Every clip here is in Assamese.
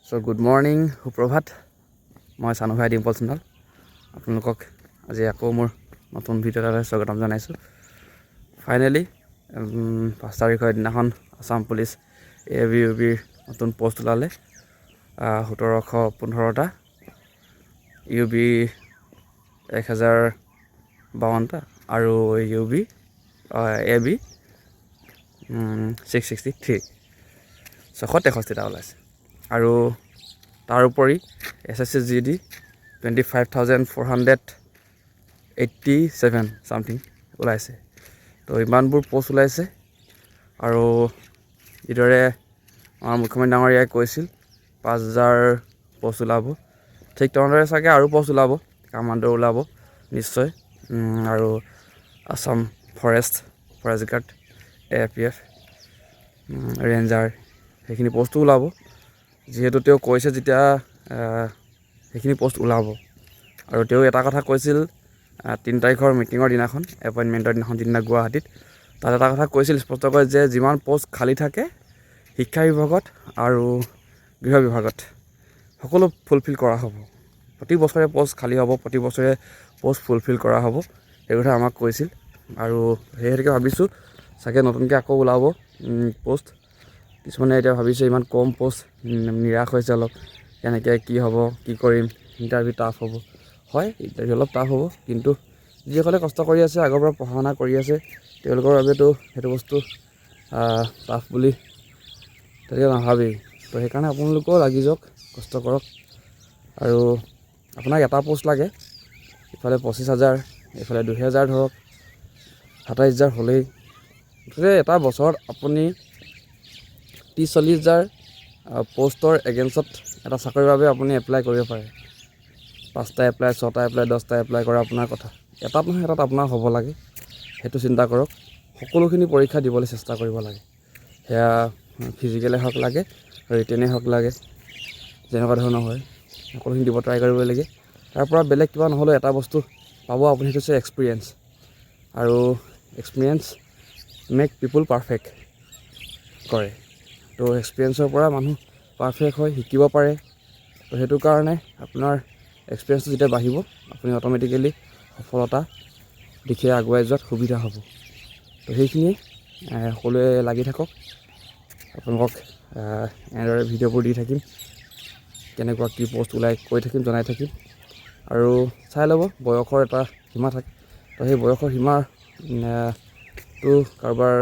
So good morning, সুপ্ৰভাত। মই চানুভাই ডিম্পল চেনেল আপোনালোকক আজি আকৌ মোৰ নতুন ভিডিঅ' এটালৈ স্বাগতম জনাইছোঁ। ফাইনেলি 5 তাৰিখৰ দিনাখন আসাম পুলিচ ABUBৰ নতুন পোষ্ট ওলালে 1715টা UB 1052টা আৰু UB AB 663 663টা ওলাইছে। আৰু তাৰ উপৰি SSC GD 25,487 চামথিং ওলাইছে। তো ইমানবোৰ পোষ্ট ওলাইছে আৰু যিদৰে আমাৰ মুখ্যমন্ত্ৰী ডাঙৰীয়াই কৈছিল 5,000 পোষ্ট ওলাব, ঠিক তেনেদৰে চাগে আৰু পোষ্ট ওলাব, কামাণ্ডো ওলাব নিশ্চয়। আৰু Assam forest guard AFF ranger সেইখিনি পোষ্টো ওলাব। যিহেতু তেওঁ কৈছে যেতিয়া সেইখিনি পোষ্ট ওলাব। আৰু তেওঁ এটা কথা কৈছিল 3 তাৰিখৰ মিটিঙৰ দিনাখন, এপইণ্টমেণ্টৰ দিনাখন যিদিনা গুৱাহাটীত, তাত এটা কথা কৈছিল স্পষ্টকৈ যে যিমান পোষ্ট খালী থাকে শিক্ষা বিভাগত আৰু গৃহ বিভাগত সকলো ফুলফিল কৰা হ'ব। প্ৰতি বছৰে পোষ্ট খালী হ'ব, প্ৰতি বছৰে পোষ্ট ফুলফিল কৰা হ'ব, সেই কথা আমাক কৈছিল। আৰু সেইহেতুকে ভাবিছোঁ চাগে নতুনকৈ আকৌ ওলাব পোষ্ট। কিছুমানে এতিয়া ভাবিছে ইমান কম পোষ্ট, নিৰাশ হৈছে অলপ, কেনেকৈ কি হ'ব, কি কৰিম, ইণ্টাৰভিউ টাফ হ'ব। হয়, ইণ্টাৰভিউ অলপ টাফ হ'ব, কিন্তু যিসকলে কষ্ট কৰি আছে, আগৰ পৰা পঢ়া শুনা কৰি আছে, তেওঁলোকৰ বাবেতো সেইটো বস্তু টাফ বুলি তেনেকৈ নাভাবেই। তো সেইকাৰণে আপোনালোকেও লাগি যাওক, কষ্ট কৰক। আৰু আপোনাক এটা পোষ্ট লাগে, ইফালে 25,000, এইফালে 2,000 ধৰক, 27,000 হ'লেই। মুঠতে এটা বছৰত আপুনি 30-40,000 পোষ্টৰ এগেইনষ্টত এটা চাকৰিৰ বাবে আপুনি এপ্লাই কৰিব পাৰে। 5টা এপ্লাই, 6টা এপ্লাই, 10টা এপ্লাই কৰা আপোনাৰ কথা। এটাত নহয় এটাত আপোনাৰ হ'ব লাগে, সেইটো চিন্তা কৰক। সকলোখিনি পৰীক্ষা দিবলৈ চেষ্টা কৰিব লাগে, সেয়া ফিজিকেলে হওক লাগে, ৰিটেনে হওক লাগে, যেনেকুৱা ধৰণৰ হয় সকলোখিনি দিব ট্ৰাই কৰিব লাগে। তাৰ পৰা বেলেগ কিবা নহ'লেও এটা বস্তু পাব আপুনি, সেইটো হৈছে এক্সপিৰিয়েঞ্চ। আৰু এক্সপিৰিয়েঞ্চ মেক পিপুল পাৰফেক্ট কৰে। তো এক্সপিৰিয়েঞ্চৰ পৰা মানুহ পাৰফেক্ট হয়, শিকিব পাৰে। তো সেইটো কাৰণে আপোনাৰ এক্সপিৰিয়েঞ্চটো যেতিয়া বাঢ়িব, আপুনি অট'মেটিকেলি সফলতা দিশে আগুৱাই যোৱাত সুবিধা হ'ব। তো সেইখিনিয়ে, সকলোৱে লাগি থাকক। আপোনালোকক এনেদৰে ভিডিঅ'বোৰ দি থাকিম, কেনেকুৱা কি পোষ্ট ওলাই কৈ থাকিম, জনাই থাকিম। আৰু চাই ল'ব, বয়সৰ এটা সীমা থাকে। তো সেই বয়সৰ সীমাটো কাৰোবাৰ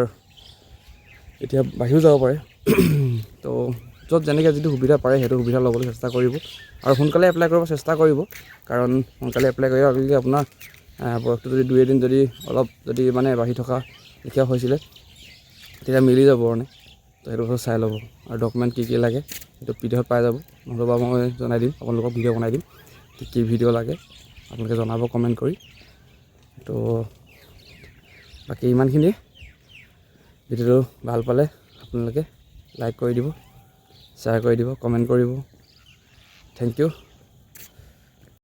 এতিয়া বাঢ়িও যাব পাৰে। তো য'ত যেনেকৈ যিটো সুবিধা পাৰে সেইটো সুবিধা ল'বলৈ চেষ্টা কৰিব। আৰু সোনকালে এপ্লাই কৰিব চেষ্টা কৰিব, কাৰণ সোনকালে এপ্লাই কৰিব ভাবিলে আপোনাৰ বয়সটো যদি 2-এদিন যদি অলপ যদি মানে বাঢ়ি থকা লেখীয়া হৈছিলে, তেতিয়া মিলি যাব মানে। তো সেইটো বস্তু চাই ল'ব। আৰু ডকুমেণ্ট কি লাগে সেইটো PDF পাই যাব, নহ'লেবা মই জনাই দিম, আপোনালোকক ভিডিঅ' বনাই দিম কি ভিডিঅ' লাগে, আপোনালোকে জনাব কমেণ্ট কৰি। তো বাকী ইমানখিনিয়ে। ভিডিঅ'টো ভাল পালে আপোনালোকে লাইক কৰি দিব, শ্বেয়াৰ কৰি দিব, কমেণ্ট কৰিব। Thank U.